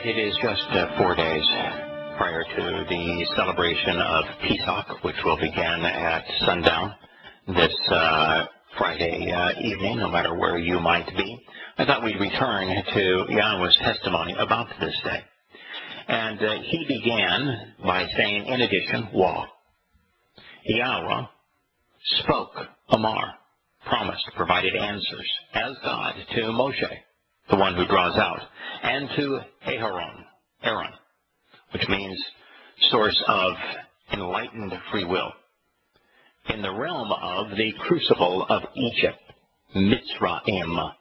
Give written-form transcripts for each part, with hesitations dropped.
right, it is just 4 days prior to the celebration of Pesach, which will begin at sundown this Friday evening, no matter where you might be. I thought we'd return to Yahowah's testimony about this day. And he began by saying, in addition, Wah. Yahowah spoke, Amar, promised, provided answers, as God to Moshe, the one who draws out, and to Aaron, which means source of enlightened free will, in the realm of the crucible of Egypt, Mitzrayim,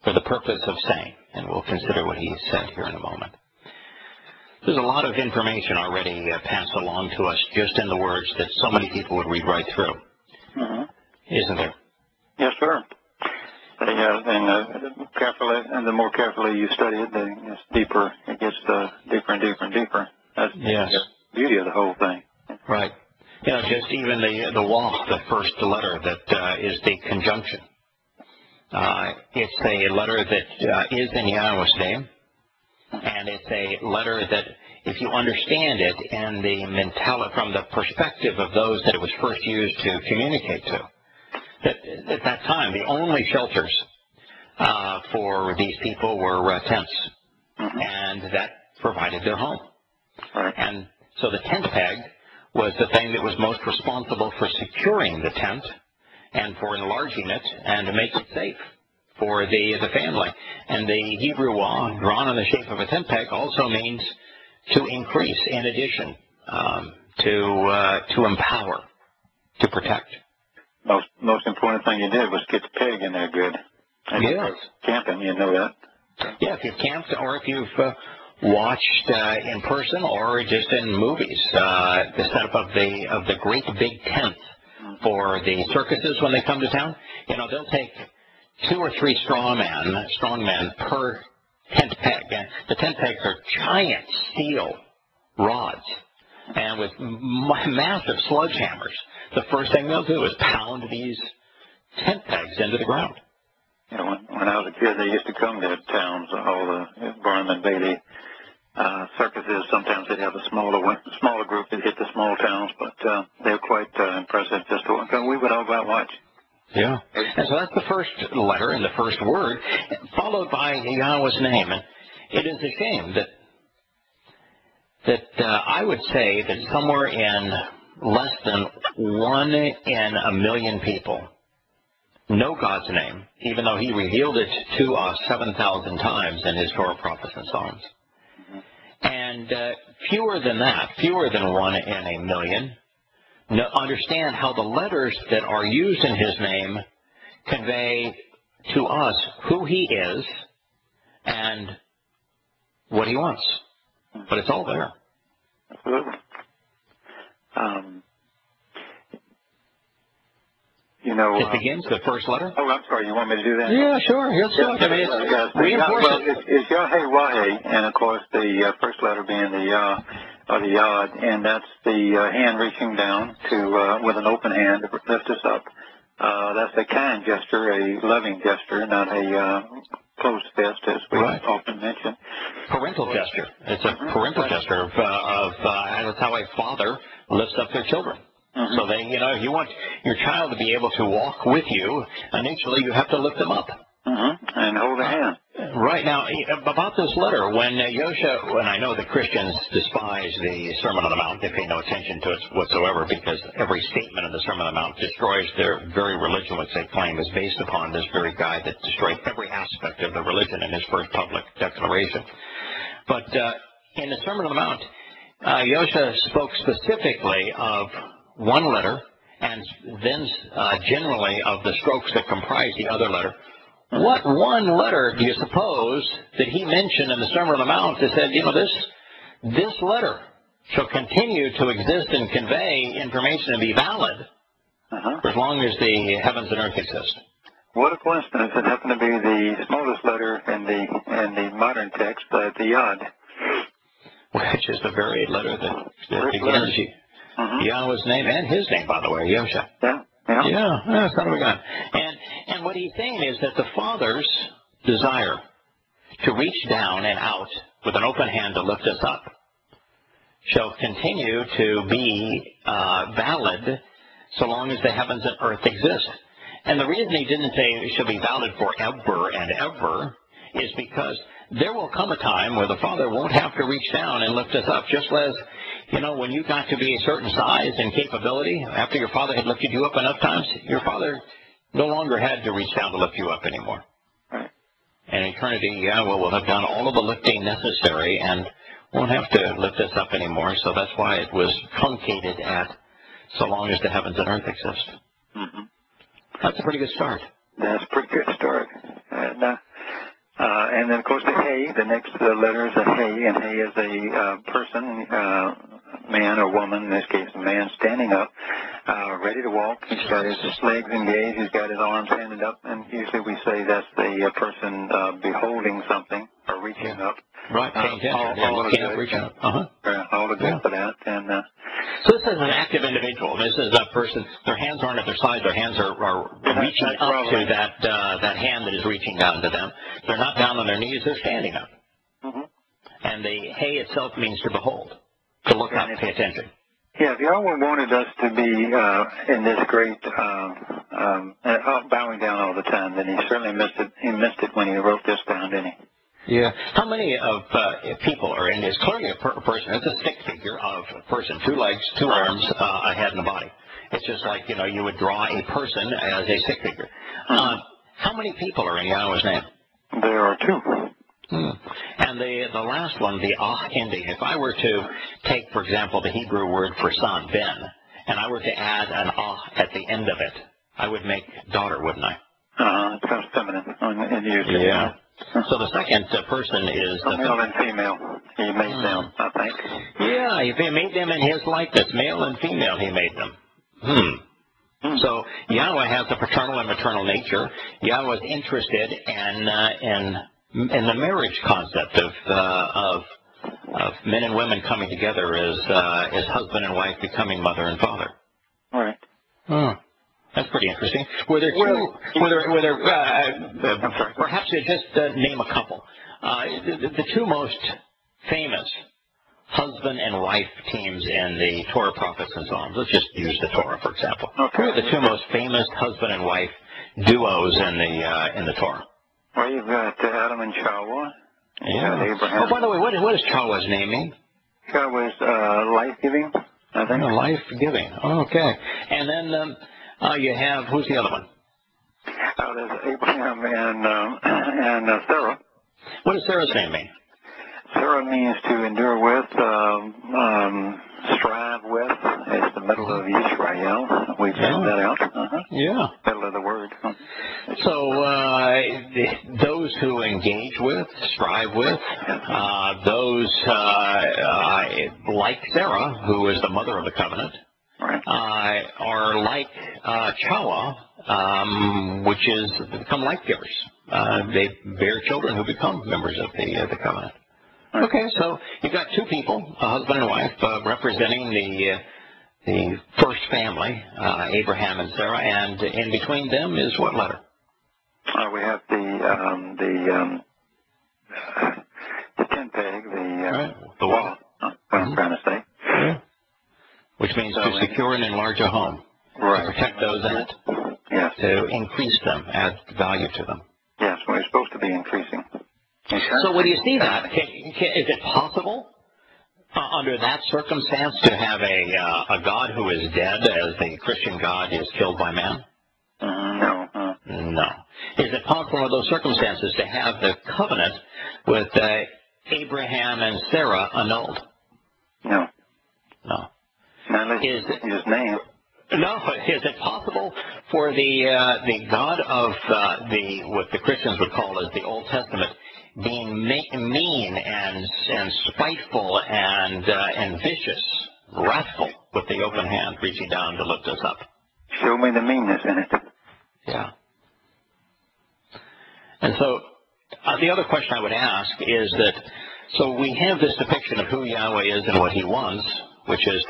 for the purpose of saying, and we'll consider what he said here in a moment. There's a lot of information already passed along to us just in the words that so many people would read right through. Isn't there? Yes, sir. And the more carefully you study it, the deeper it gets, deeper and deeper and deeper. That's the beauty of the whole thing. Right. You know, just even the Wah, the first letter that is the conjunction. It's a letter that is in Yahowah's name, and it's a letter that, if you understand it in the mentality, from the perspective of those that it was first used to communicate to, that at that time the only shelters for these people were tents, and that provided their home. And so the tent peg was the thing that was most responsible for securing the tent and for enlarging it and to make it safe for the family. And the Hebrew Wah, drawn in the shape of a tent peg, also means to increase, in addition, to empower, to protect. Most important thing you did was get the peg in there good. And yes. Camping, you know that. Yeah, if you've camped or if you've watched in person or just in movies, the setup of the great big tents for the circuses when they come to town. You know, they'll take 2 or 3 strong men per tent peg. And the tent pegs are giant steel rods, and with massive sledgehammers. The first thing they'll do is pound these tent pegs into the ground. You know, when I was a kid, they used to come to towns, all the Barnum and Bailey circuses. Sometimes they'd have a smaller group that hit the small towns, but they were quite impressive just to watch. We would all go out and watch. Yeah. And so that's the first letter and the first word, followed by Yahowah's name. And it is a shame that I would say that somewhere in less than 1 in a million people know God's name, even though he revealed it to us 7,000 times in his Torah, prophets, and Psalms. And fewer than that, fewer than 1 in a million, understand how the letters that are used in his name convey to us who he is and what he wants. But it's all there. Absolutely. You know, it begins, the first letter? Oh, I'm sorry. You want me to do that? Yeah, sure. Let's do it. I mean, it's Yahowah, and of course the first letter being the Yah, or the Yod, and that's the hand reaching down to with an open hand to lift us up. That's a kind gesture, a loving gesture, not a closed fist, as we often mention. Parental gesture. It's a parental gesture of that's how a father lifts up their children. So they, you know, if you want your child to be able to walk with you, initially you have to lift them up. And hold a hand. Right. Now, about this letter, when when I know that Christians despise the Sermon on the Mount, they pay no attention to it whatsoever, because every statement of the Sermon on the Mount destroys their very religion, which they claim is based upon this very guy that destroyed every aspect of the religion in his first public declaration. But in the Sermon on the Mount, Yahowah spoke specifically of one letter, and then generally of the strokes that comprise the other letter. What one letter do you suppose that he mentioned in the Sermon on the Mount that said, you know, this letter shall continue to exist and convey information and be valid for as long as the heavens and earth exist? What a coincidence! It happened to be the smallest letter in the modern text, the Yod, which is the very letter that begins Yahowah's name and his name, by the way, Yahusha. Yeah, son of a gun. And what he's saying is that the Father's desire to reach down and out with an open hand to lift us up shall continue to be valid so long as the heavens and earth exist. And the reason he didn't say it shall be valid forever and ever is because there will come a time where the Father won't have to reach down and lift us up, just as, when you got to be a certain size and capability, after your Father had lifted you up enough times, your Father no longer had to reach down to lift you up anymore. And in eternity, Yahowah will have done all of the lifting necessary and won't have to lift us up anymore, so that's why it was truncated at so long as the heavens and earth exist. Mm-hmm. That's a pretty good start. That's a pretty good start. And then, of course, the Hay, the next letter is a Hay, and Hay is a person, man or woman, in this case a man, standing up, ready to walk. He's got his legs engaged, he's got his arms handed up, and usually we say that's the person beholding something or reaching up. Right, paying attention. All looking up, reaching up. All the good for that. And so this is an active individual. This is a person, their hands aren't at their sides, their hands are reaching up to that hand that is reaching down to them. They're not down on their knees, they're standing up. Mm-hmm. And the Hay itself means to behold, to look up, pay attention. Yeah, if Yahowah wanted us to be in this great bowing down all the time, then he certainly missed it. He missed it when he wrote this down, didn't he? Yeah. How many of people are in this? Clearly a person. It's a stick figure of a person, 2 legs, 2 arms, a head and a body. It's just like, you would draw a person as a stick figure. How many people are in Yahowah's name? There are 2. And the last one, the ending, if I were to take, for example, the Hebrew word for son, ben, and I were to add an at the end of it, I would make daughter, wouldn't I? It becomes feminine in use. Yeah. So the second person is the male and female. He made them, I think. Yeah, he made them in his likeness, male and female. He made them. So Yahowah has a paternal and maternal nature. Yahowah is interested in the marriage concept of men and women coming together as husband and wife becoming mother and father. All right. That's pretty interesting. Were there perhaps you just name a couple. The 2 most famous husband and wife teams in the Torah, prophets, and Psalms. Let's just use the Torah, for example. Okay. Who are the 2 most famous husband and wife duos in the Torah? Well, you've got Adam and Yahowah. Yeah. Abraham. Oh, by the way, what does Yahowah's name mean? Yahowah's life-giving, I think. Life-giving. Okay. And then you have, who's the other one? There's Abraham and Sarah. What does Sarah's name mean? Sarah means to endure with, strive with. It's the middle of Yisrael. We found that out. Yeah. Middle of the word. So those who engage with, strive with, those like Sarah, who is the mother of the covenant, are like Yahowah, which is become life givers. They bear children who become members of the covenant. Okay, so you've got 2 people, a husband and wife, representing the first family, Abraham and Sarah, and in between them is what letter? We have the 10 peg, the wall. What I'm trying to say. Yeah. Which means to secure and enlarge a home, to protect those in it, to increase them, add value to them. Yes, we're supposed to be increasing. So when you see that, is it possible under that circumstance to have a God who is dead, as the Christian God is killed by man? No. No. Is it possible under those circumstances to have the covenant with Abraham and Sarah annulled? No. No. Not his name. No. Is it possible for the God of what the Christians would call as the Old Testament being mean and spiteful and vicious, wrathful, with the open hand reaching down to lift us up? Show me the meanness in it. Yeah. And so the other question I would ask is that, so we have this depiction of who Yahowah is and what he wants, which is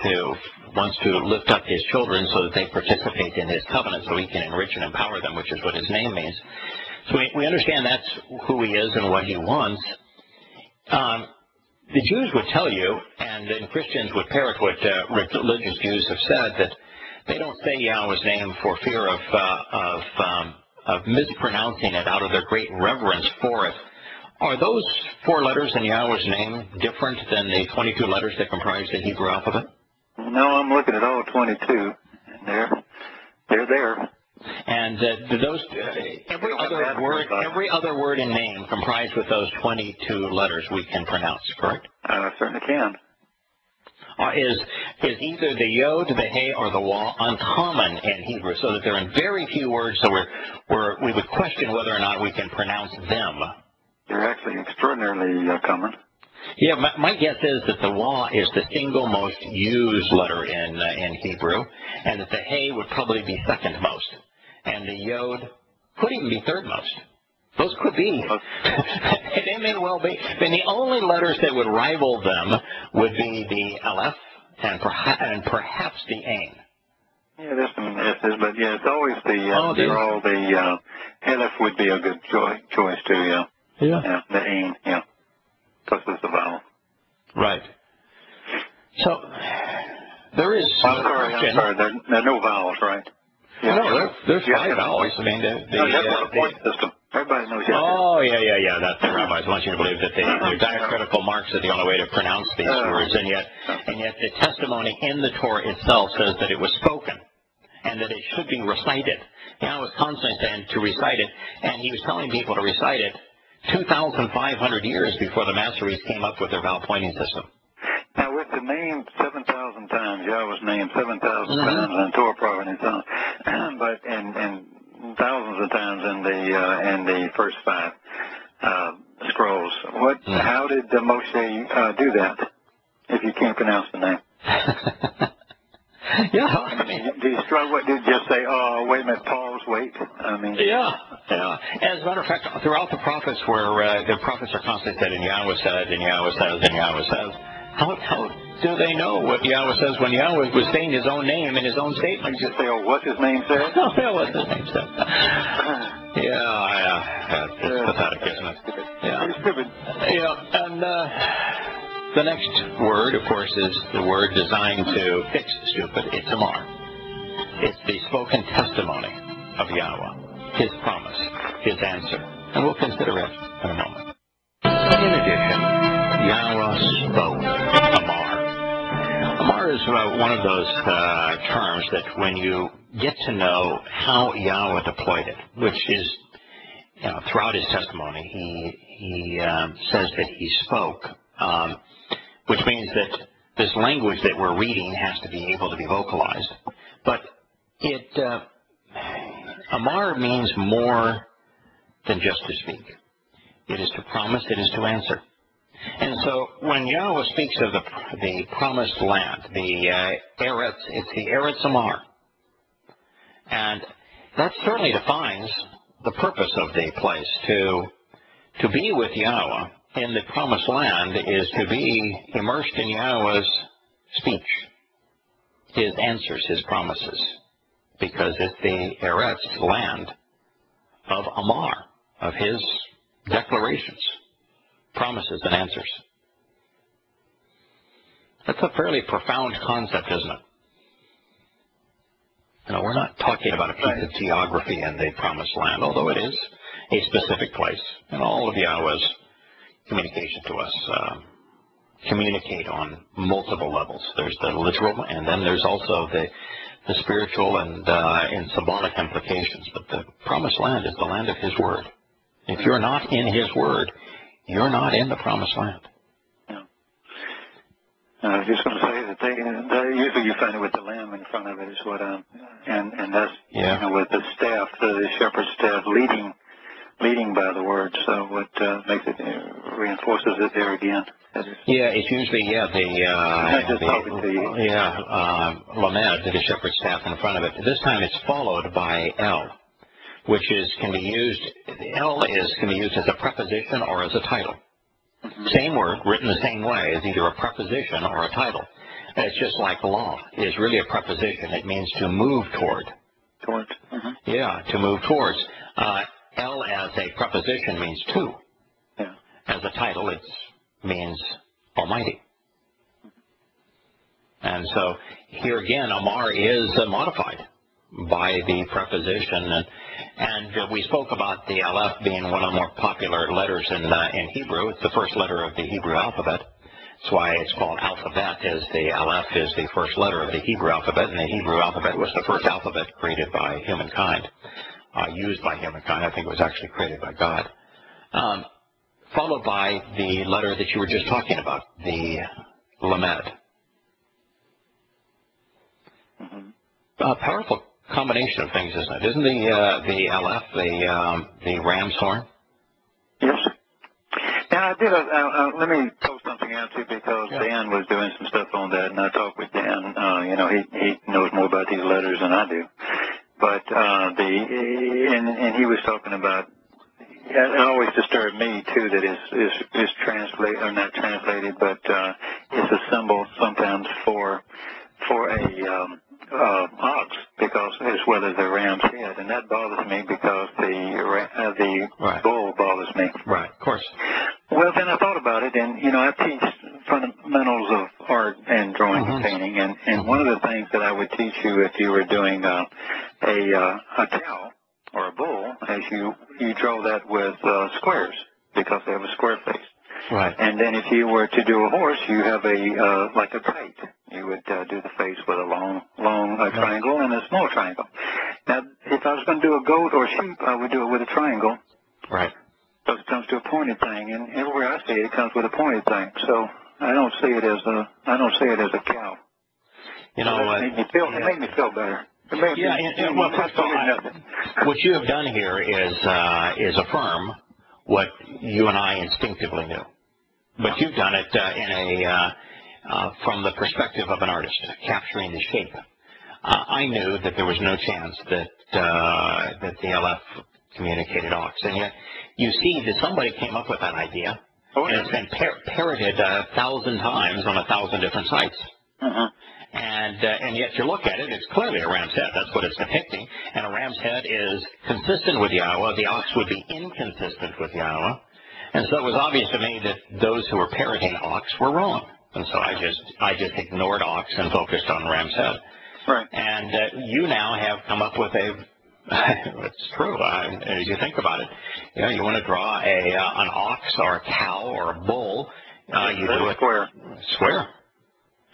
wants to lift up his children so that they participate in his covenant so he can enrich and empower them, which is what his name means. So we understand that's who he is and what he wants. The Jews would tell you, and then Christians would parrot what religious Jews have said, that they don't say Yahweh's name for fear of mispronouncing it out of their great reverence for it. Are those 4 letters in Yahweh's name different than the 22 letters that comprise the Hebrew alphabet? No, I'm looking at all 22, and they're there. And do those every other word in name comprised with those 22 letters we can pronounce, correct? I certainly can. Is either the yod, the hey, or the wah uncommon in Hebrew, so that they're in very few words, so we would question whether or not we can pronounce them? They're actually extraordinarily common. Yeah, my guess is that the wah is the single most used letter in Hebrew, and that the hey would probably be second most, and the yod could even be third most. Those could be. They may well be. And the only letters that would rival them would be the aleph and perhaps the ain. Yeah, there's some S's, but yeah, it's always the aleph would be a good choice too. Yeah. Yeah. The ain. Yeah. Because it's a vowel. Right. So there is. I'm sorry. There are no vowels, right? Yeah. No, there's 5 vowels. I mean, the point system. Everybody knows that. Oh, yeah. That's the rabbis want you to believe that the diacritical marks are the only way to pronounce these words, and yet the testimony in the Torah itself says that it was spoken and that it should be recited. I was constantly saying to recite it, and he was telling people to recite it 2,500 years before the Massoretes came up with their vowel pointing system. Now, with the name 7,000 times, Yahweh's name 7,000 times in Torah providence, but and thousands of times in the first 5 scrolls. How did Moshe do that? If you can't pronounce the name. Yeah, I mean, do you struggle? Did you just say, "Oh, wait a minute, pause, wait"? I mean, yeah. As a matter of fact, throughout the prophets, where the prophets are constantly said, "And Yahweh said, and Yahweh says, and Yahweh says." How do they know what Yahweh says when Yahweh was saying his own name in his own statement? You just say, "Oh, what's his name said?" No, what's his name said? Yeah. It's pathetic, isn't it? Yeah. Pretty stupid. Yeah, and the next word, of course, is the word designed to fix stupid. It's Amar. It's the spoken testimony of Yahweh, his promise, his answer. And we'll consider it in a moment. In addition, Yahweh spoke, Amar. Amar is one of those terms that when you get to know how Yahweh deployed it, which is, throughout his testimony, he says that he spoke, which means that this language that we're reading has to be able to be vocalized. But Amar means more than just to speak. It is to promise, it is to answer. And so when Yahweh speaks of the promised land, the Eretz, it's the Eretz Amar. And that certainly defines the purpose of the place. To be with Yahweh in the promised land is to be immersed in Yahweh's speech, his answers, his promises, because it's the Eretz land of Amar, of his declarations, promises, and answers. That's a fairly profound concept, isn't it? We're not talking about a piece of geography in the promised land, although it is a specific place, and all of Yahweh's communication to us communicate on multiple levels. There's the literal, and then there's also the spiritual and symbolic implications. But the promised land is the land of his word. If you're not in his word, you're not in the promised land. Yeah. I was just going to say that usually you find it with the lamb in front of it is what and that's with the staff, the shepherd's staff leading by the word. So what makes it reinforces it there again. Yeah, it's usually lamed, the shepherd's staff in front of it. This time it's followed by el, which can be used as a preposition or as a title. Same word, written the same way, as either a preposition or a title. And it's just like law is really a preposition. It means to move toward. Towards. Yeah, to move towards. El as a preposition means two. Yeah. As a title, it means Almighty. And so here again, Amar is modified by the preposition, and we spoke about the Aleph being one of the more popular letters in Hebrew. It's the first letter of the Hebrew alphabet. That's why it's called alphabet, as the Aleph is the first letter of the Hebrew alphabet, and the Hebrew alphabet was the first alphabet created by humankind, used by humankind. I think it was actually created by God. Followed by the letter that you were just talking about, the Lamed. A powerful combination of things, isn't it? Isn't the Aleph the ram's horn? Yes. Now I did. Let me post something out too, because Dan was doing some stuff on that, and I talked with Dan. He knows more about these letters than I do. But and he was talking about. It always disturbed me too that is translated or not translated, but it's a symbol sometimes for a ox, because as well as the ram's head, and that bothers me because the bull bothers me. Right, of course. Well, then I thought about it, and I teach fundamentals of art and drawing and painting, and one of the things that I would teach you if you were doing a cow or a bull, as you draw that with squares, because they have a square face. Right. And then if you were to do a horse, you have like a kite. You would do the face with a long triangle and a small triangle. Now, if I was going to do a goat or sheep, I would do it with a triangle. Right. So it comes to a pointed thing, and everywhere I see it, it comes with a pointed thing. So I don't see it as a cow. You know, it made me feel better. Well, first of all, what you have done here is affirm what you and I instinctively knew. But you've done it from the perspective of an artist, capturing the shape. I knew that there was no chance that the LF communicated ox, and yet you see that somebody came up with that idea, and it's been parroted 1,000 times on 1,000 different sites. And yet you look at it, it's clearly a ram's head. That's what it's depicting. And a ram's head is consistent with Yahowah. The ox would be inconsistent with Yahowah. And so it was obvious to me that those who were parroting ox were wrong. And so I just ignored ox and focused on ram's head. Right. And you now have come up with it's true, as you think about it. You want to draw an ox or a cow or a bull. You do it square.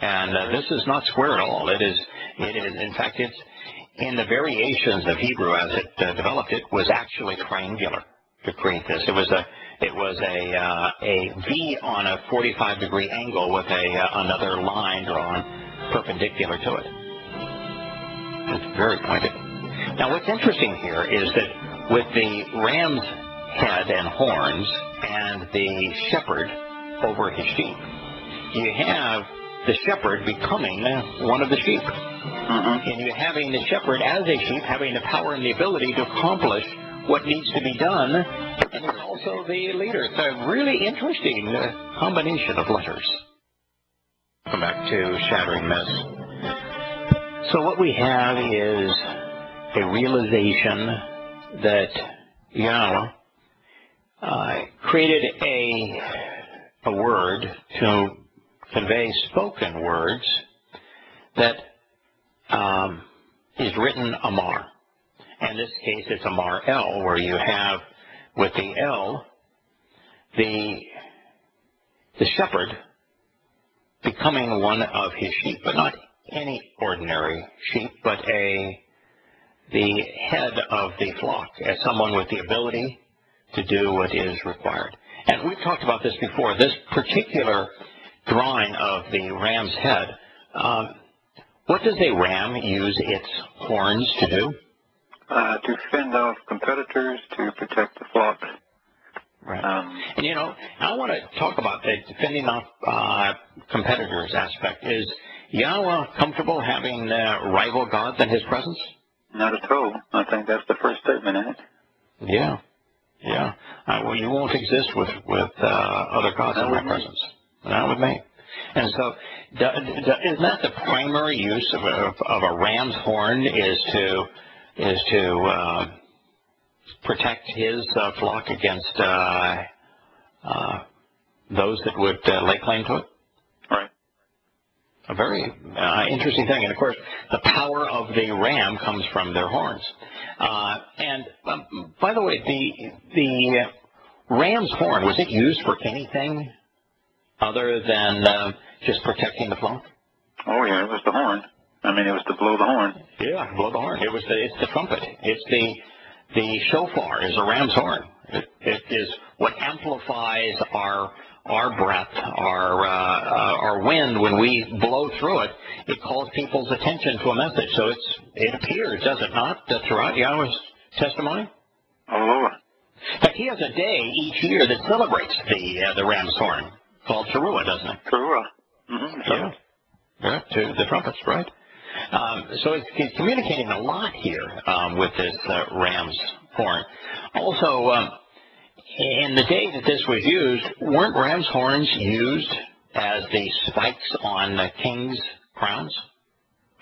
And this is not square at all. It is, in fact, it's in the variations of Hebrew as it developed. It was actually triangular to create this. It was a V on a 45-degree angle with another line drawn perpendicular to it. It's very pointed. Now, what's interesting here is that with the ram's head and horns and the shepherd over his sheep, you have the shepherd becoming one of the sheep. And you having the shepherd as a sheep having the power and the ability to accomplish what needs to be done, and it's also the leader. It's a really interesting combination of letters. Come back to Shattering Myths. So what we have is a realization that Yahowah created a word to convey spoken words that is written Amar. In this case, it's Amar El, where you have with the El the shepherd becoming one of his sheep, but not any ordinary sheep, but the head of the flock, as someone with the ability to do what is required. And we've talked about this before. This particular drawing of the ram's head, what does a ram use its horns to do? To fend off competitors, to protect the flock. Right. And I want to talk about the fending off competitors aspect. Is Yahowah comfortable having rival gods in his presence? Not at all. I think that's the first statement in it. Yeah. Well, you won't exist with other gods in my presence. Not with me. And so, isn't that the primary use of a ram's horn? Is to protect his flock against those that would lay claim to it. Right. A very interesting thing. And, of course, the power of the ram comes from their horns. And by the way, the ram's horn, was it used for anything other than just protecting the flock? Oh, yeah, it was the horn. I mean, it was to blow the horn. Yeah, blow the horn. It's the trumpet. It's the shofar is a ram's horn. It is what amplifies our breath, our wind. When we blow through it, it calls people's attention to a message. So it appears, does it not, throughout Yahweh's testimony? All over. In fact, he has a day each year that celebrates the ram's horn, called Teruah, doesn't it? Teruah. Mm-hmm. Yeah, to the trumpets, right? So it's communicating a lot here with this ram's horn. Also, in the day that this was used, weren't ram's horns used as the spikes on the king's crowns?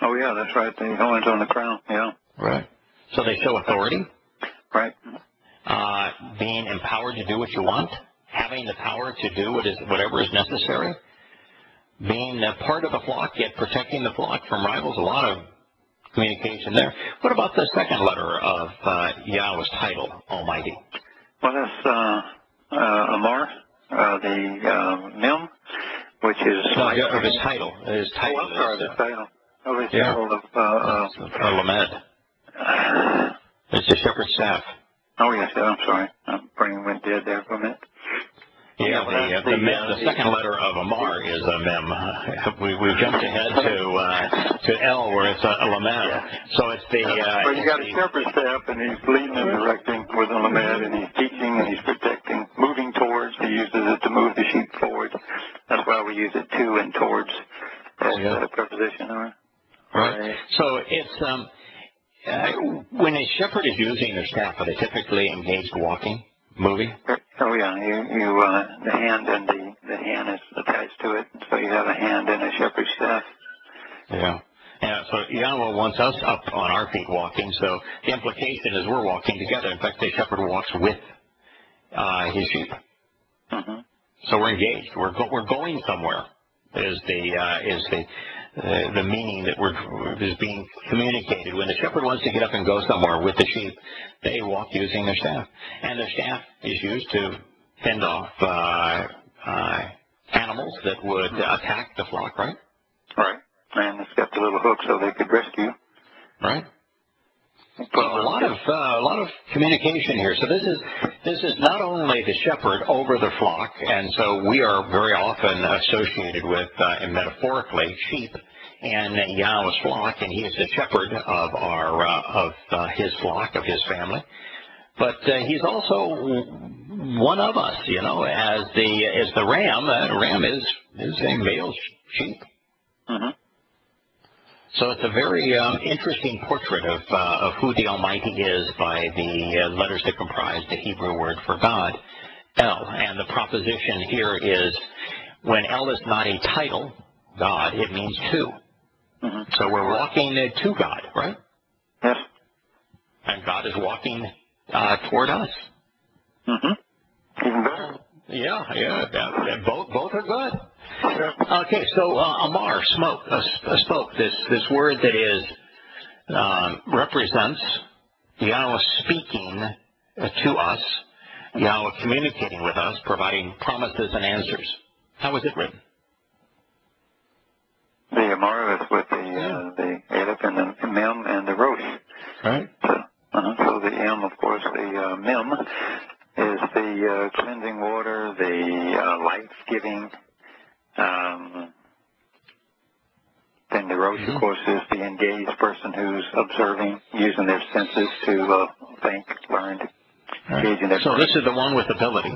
Oh, yeah, that's right. The horns on the crown, yeah. Right. So they show authority. Right. Being empowered to do what you want, having the power to do whatever is necessary, being a part of the flock, yet protecting the flock from rivals. A lot of communication there. What about the second letter of Yahweh's title, Almighty? Well, that's Amar, the Mem, which is... of his title. His title. Oh, I'm sorry, the title. Oh, his title of... Lamed. It's the shepherd's staff. Oh, yes, I'm sorry. My brain went dead there for a minute. Yeah, the second letter of Amar is a mem. We jumped ahead to L, where it's a lamed. Yeah. So it's the... well, you got a shepherd's staff, and he's leading and directing with a lamed, and he's teaching, and he's protecting, moving towards. He uses it to move the sheep forward. That's why we use it to and towards as a preposition. Right. So it's... when a shepherd is using their staff, are they typically engaged walking, moving? Oh yeah, the hand and the hand is attached to it, so you have a hand and a shepherd's staff. Yeah. Yeah. So Yahowah wants us up on our feet walking. So the implication is we're walking together. In fact, the shepherd walks with his sheep. Mm-hmm. So we're engaged. We're going somewhere. Is the meaning that is being communicated. When the shepherd wants to get up and go somewhere with the sheep, they walk using their staff. And their staff is used to fend off animals that would attack the flock, right? Right. And it's got the little hook so they could rescue. Right. So a lot of communication here. So this is not only the shepherd over the flock, and so we are very often associated with, and metaphorically, sheep and Yahweh's flock, and he is the shepherd of his flock, of his family. But he's also one of us, as the ram. Ram is a male sheep. Mm-hmm. So it's a very interesting portrait of who the Almighty is by the letters that comprise the Hebrew word for God, El. And the proposition here is when El is not a title, God, it means to. Mm-hmm. So we're walking to God, right? Yes. And God is walking toward us. Mm-hmm. Even better. Yeah. Both are good. Okay, so Amar spoke this word that is represents Yahweh speaking to us, Yahweh communicating with us, providing promises and answers. How is it written? The Amar is with the Aleph and the Mem and the Rosh. Right. So the M, of course, the Mem is the cleansing water, the life-giving. Then the Rosh, of course, is the engaged person who's observing, using their senses to think, learn, engage in their So this is the one with ability,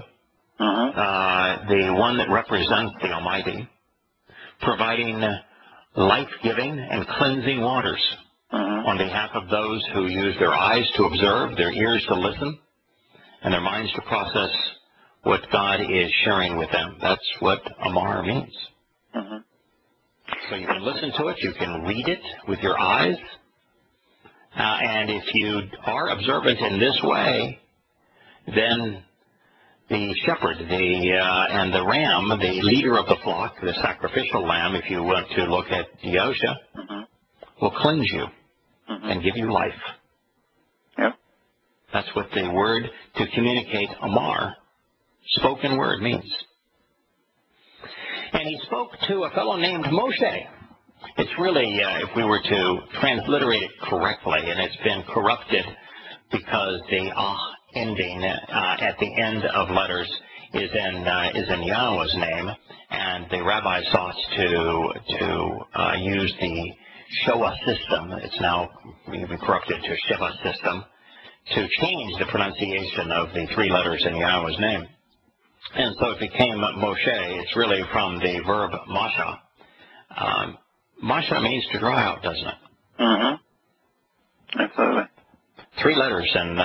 the one that represents the Almighty, providing life-giving and cleansing waters on behalf of those who use their eyes to observe, their ears to listen, and their minds to process what God is sharing with them. That's what Amar means. So you can listen to it, you can read it with your eyes, And if you are observant in this way, then the shepherd, and the ram, the leader of the flock, the sacrificial lamb, if you want to look at Yahusha, will cleanse you and give you life. Yep. That's what the word to communicate Amar, spoken word, means. And he spoke to a fellow named Moshe. It's really, if we were to transliterate it correctly, and it's been corrupted because the ending at the end of letters is in Yahowah's name, and the rabbi sought to use the Shoah system. It's now even corrupted to Sheva system, to change the pronunciation of the three letters in Yahowah's name. And so it became Moshe. It's really from the verb masha. Masha means to draw out, doesn't it? Absolutely. Three letters in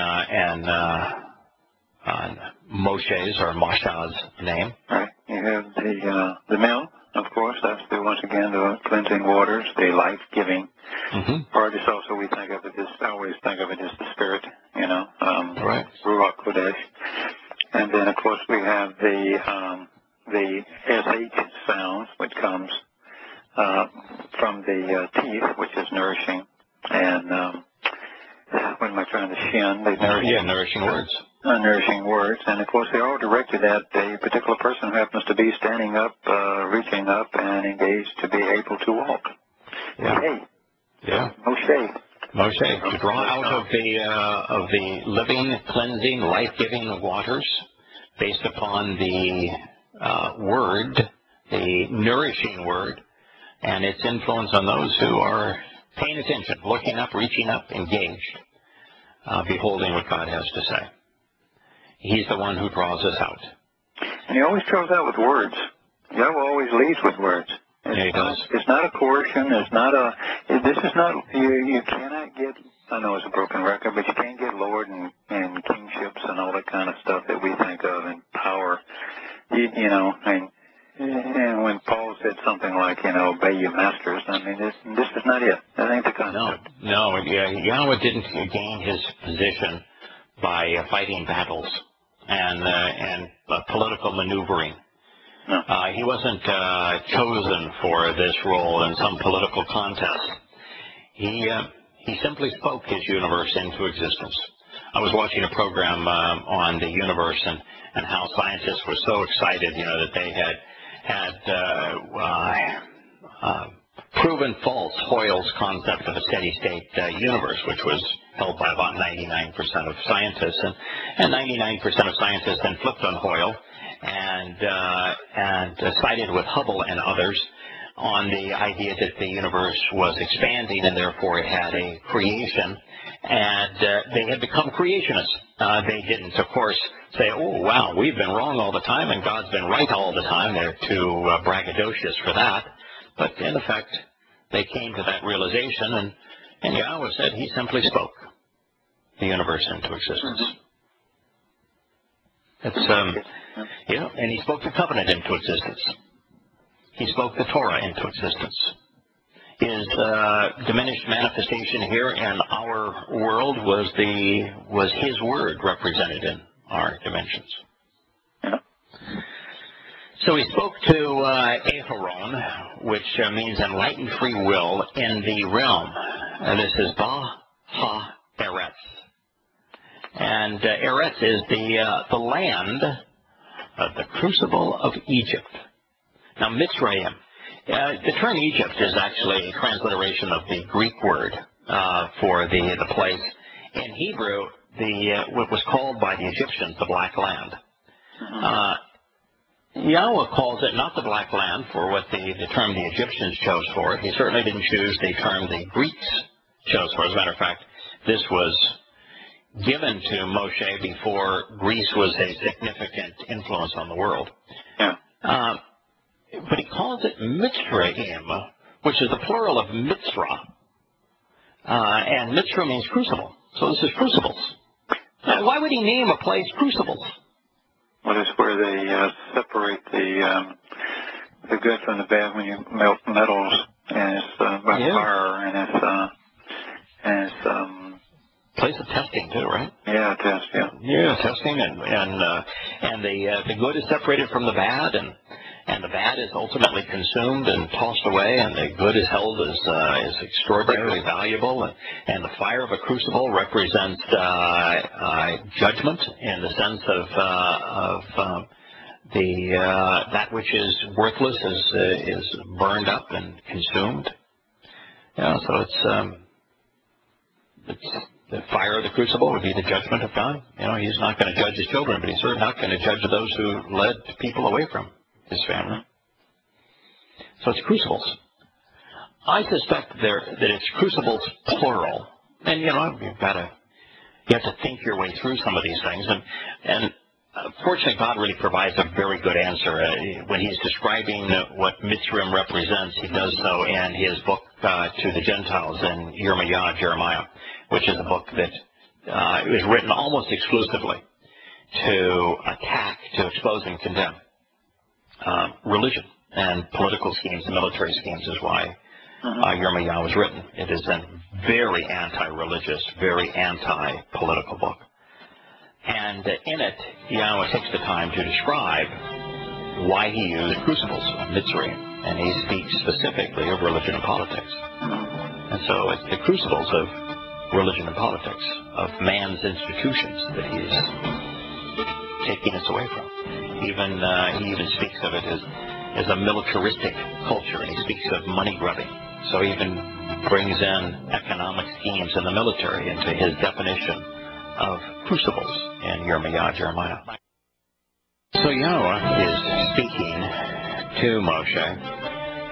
Moshe's or Masha's name. Right. You have the mill, of course. That's once again the cleansing waters, the life-giving part. Is also we think of it as, I always think of it as the spirit, Right. Ruach Kodesh. And then of course we have the SH sound, which comes from the teeth, which is nourishing, and what am I trying to shin? Nourishing words. Nourishing words, and of course they're all directed at a particular person who happens to be standing up, reaching up, and engaged to be able to walk. Moshe, to draw out of the living, cleansing, life-giving waters, based upon the word, the nourishing word, and its influence on those who are paying attention, looking up, reaching up, engaged, beholding what God has to say. He's the one who draws us out. And he always draws out with words. Yahowah always leads with words. He does. It's not a coercion. This is not, you cannot get, I know it's a broken record, but you can't get lowered in kingships and all that kind of stuff that we think of, and power. And when Paul said something like, obey your masters, I mean, this is not it. That ain't the concept. No, Yahowah didn't gain his position by fighting battles and political maneuvering. No. He wasn't chosen for this role in some political contest. He simply spoke his universe into existence. I was watching a program on the universe and how scientists were so excited, that they had proven false Hoyle's concept of a steady-state universe, which was held by about 99% of scientists, and 99% of scientists then flipped on Hoyle and sided with Hubble and others on the idea that the universe was expanding and therefore it had a creation, and they had become creationists. They didn't, of course, say, oh, wow, we've been wrong all the time and God's been right all the time. They're too braggadocious for that. But in effect, they came to that realization, and Yahowah said he simply spoke the universe into existence. And he spoke the covenant into existence. He spoke the Torah into existence. His diminished manifestation here in our world was his word represented in our dimensions. So he spoke to Aharon, which means enlightened free will in the realm. And this is Ba-ha-Eretz. And Eretz is the land of the crucible of Egypt. Now, Mitzrayim. The term Egypt is actually a transliteration of the Greek word for the place. In Hebrew, what was called by the Egyptians the Black Land. Yahowah calls it not the Black Land for what the term the Egyptians chose for it. He certainly didn't choose the term the Greeks chose for it. As a matter of fact, this was given to Moshe before Greece was a significant influence on the world. But he calls it Mitzrayim, which is the plural of Mitzrah. And Mitzrah means crucible. So this is crucibles. Now, why would he name a place crucibles? Well, it's where they separate the good from the bad when you melt metals, and it's by fire, and it's place of testing too, right? Yeah, test, yeah. Yeah, testing, and the good is separated from the bad, and the bad is ultimately consumed and tossed away, and the good is held as extraordinarily valuable, and the fire of a crucible represents judgment in the sense of that which is worthless is burned up and consumed. Yeah, so it's the fire of the crucible would be the judgment of God. You know, he's not going to judge his children, but he's certainly not going to judge those who led people away from his family. So it's crucibles. I suspect that it's crucibles plural. And, you know, you have to think your way through some of these things. And fortunately, God really provides a very good answer. When he's describing what Mitzrayim represents, he does so in his book to the Gentiles in Jeremiah, which is a book that was written almost exclusively to attack, to expose and condemn religion and political schemes and military schemes is why Jeremiah was written. It is a very anti-religious, very anti-political book. And in it, Yahowah takes the time to describe why he used crucibles of Mitzrayim, and he speaks specifically of religion and politics. And so it's the crucibles of religion and politics, of man's institutions that he is taking us away from. He even speaks of it as a militaristic culture, and he speaks of money grubbing. So he even brings in economic schemes in the military into his definition of crucibles in Jeremiah. So Yahowah is speaking to Moshe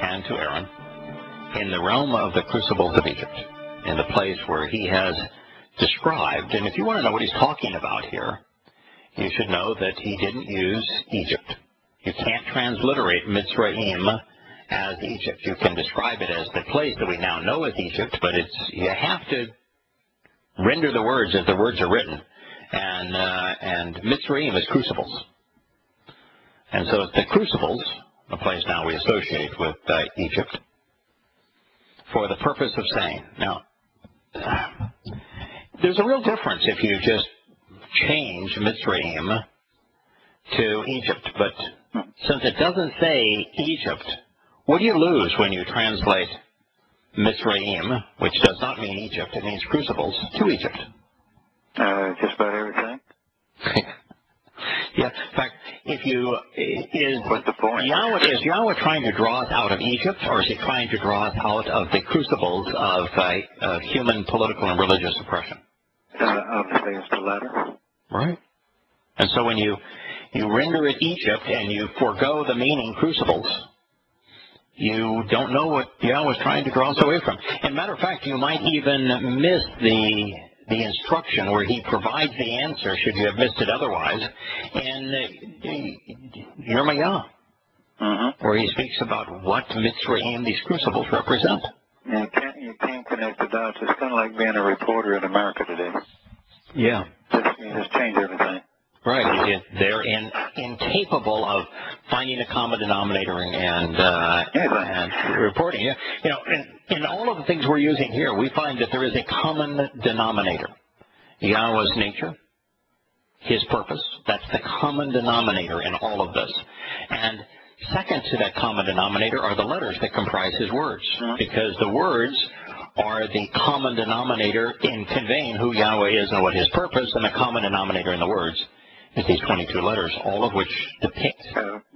and to Aaron in the realm of the crucibles of Egypt, in the place where he has described, and if you want to know what he's talking about here, you should know that he didn't use Egypt. You can't transliterate Mitzrayim as Egypt. You can describe it as the place that we now know as Egypt, but you have to render the words as the words are written. And Mitzrayim is crucibles. And so it's the crucibles, a place now we associate with Egypt, for the purpose of saying. Now, there's a real difference if you just change Mitzrayim to Egypt. But since it doesn't say Egypt, what do you lose when you translate Mitzrayim, which does not mean Egypt, it means crucibles, to Egypt? Just about everything. Yeah, in fact, what's the point? Is Yahowah trying to draw us out of Egypt, or is he trying to draw us out of the crucibles of human political and religious oppression? Obviously, it's the latter. Right. And so when you render it Egypt and you forego the meaning crucibles, you don't know what Yahowah is trying to draw us away from. And matter of fact, you might even miss the instruction where he provides the answer, should you have missed it otherwise, in Jeremiah, where he speaks about what Mitzrayim, these crucibles, represent. Yeah, you can't connect the dots. It's kind of like being a reporter in America today. Yeah. You just change everything. Right. They're incapable of finding a common denominator and reporting. Yeah. You know, in all of the things we're using here, we find that there is a common denominator. Yahowah's nature, his purpose, that's the common denominator in all of this. And second to that common denominator are the letters that comprise his words, because the words are the common denominator in conveying who Yahowah is and what his purpose, and the common denominator in the words is these 22 letters, all of which depict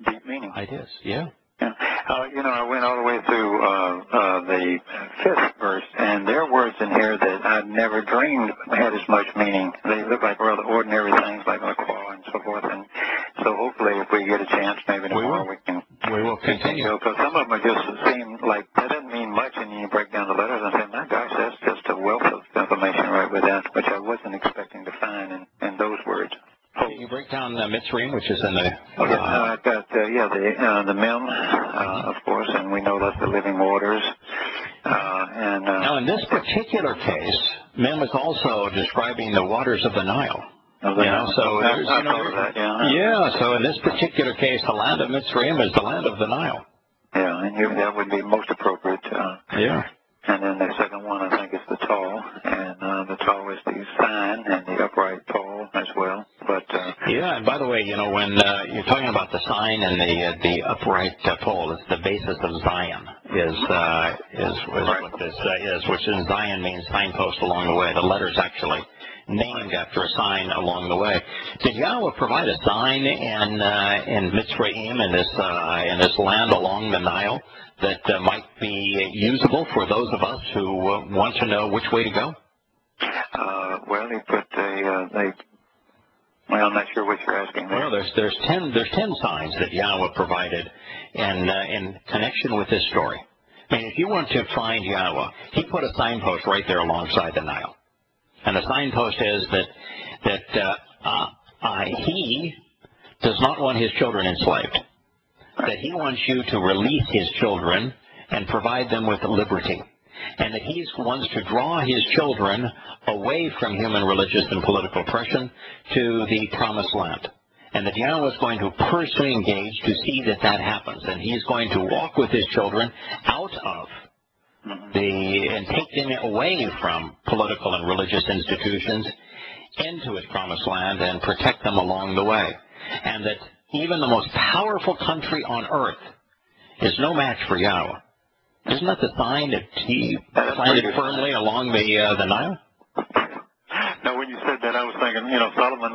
deep meaning. Ideas. Yeah. Yeah. I went all the way through the 5th verse, and there are words in here that I'd never dreamed had as much meaning. They look like rather ordinary things, like LaCroix and so forth. And so hopefully, if we get a chance, maybe tomorrow we will continue. Because some of them just seem like that doesn't mean much, and you break down the letters and say, my gosh, that's just a wealth of information right with that, which I wasn't expecting to find in those words. You break down Mitzrayim, which is in the... I've got, the Mem, of course, and we know that's the living waters. Now, in this particular case, Mem is also describing the waters of the Nile. So so in this particular case, the land of Mitzrayim is the land of the Nile. Yeah, and that would be most appropriate. And then the second one, I think, is the tall, and the tall is the sign and the upright pole as well. But yeah, and by the way, you know, when you're talking about the sign and the upright pole, it's the basis of Zion is right. what this is, which in Zion means signpost along the way. The letter's actually named after a sign along the way. Did Yahowah provide a sign in Mitzrayim, in this land along the Nile, that might be usable for those of us who want to know which way to go? Well, he put well, I'm not sure what you're asking there. Well, there's 10 signs that Yahowah provided in connection with this story. I mean, if you want to find Yahowah, he put a signpost right there alongside the Nile. And the signpost is that he does not want his children enslaved, that he wants you to release his children and provide them with liberty, and that he wants to draw his children away from human religious and political oppression to the promised land. And that Yahowah is going to personally engage to see that that happens, and he's going to walk with his children out of and take them away from political and religious institutions into his promised land and protect them along the way. And that even the most powerful country on earth is no match for Yahowah. Isn't that the sign that he planted firmly along the Nile? No, when you said that, I was thinking, you know, Solomon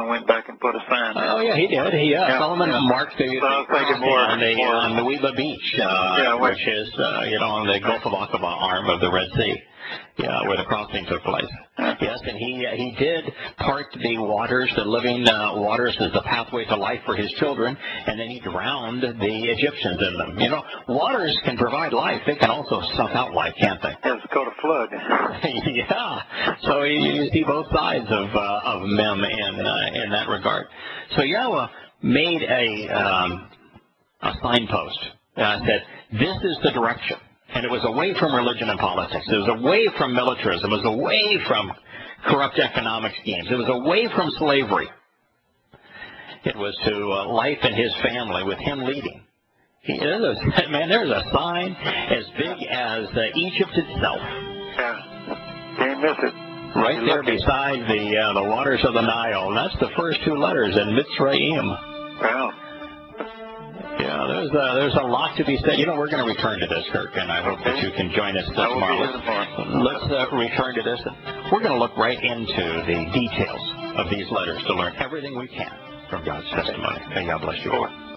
went back and put a sign there. Oh, yeah, he did. Solomon marked the on the Weba Beach, which is, on the Gulf of Aqaba arm of the Red Sea, where the crossing took place. Yes, and he did part the waters, the living waters, as the pathway to life for his children, and then he drowned the Egyptians in them. You know, waters can provide life. They can also suck out life, can't they? It's called a flood. Yeah. So you see both sides of Mem in that regard. So Yahowah made a signpost that this is the direction. And it was away from religion and politics. It was away from militarism. It was away from corrupt economic schemes. It was away from slavery. It was to life and his family with him leading. There's a sign as big as Egypt itself. Yeah, can't miss it. Right there beside the waters of the Nile. And that's the first two letters in Mitzrayim. Wow. Yeah, there's a lot to be said. You know, we're going to return to this, Kirk, and I hope that you can join us tomorrow. Let's return to this. We're going to look right into the details of these letters to learn everything we can from God's testimony. May God bless you all.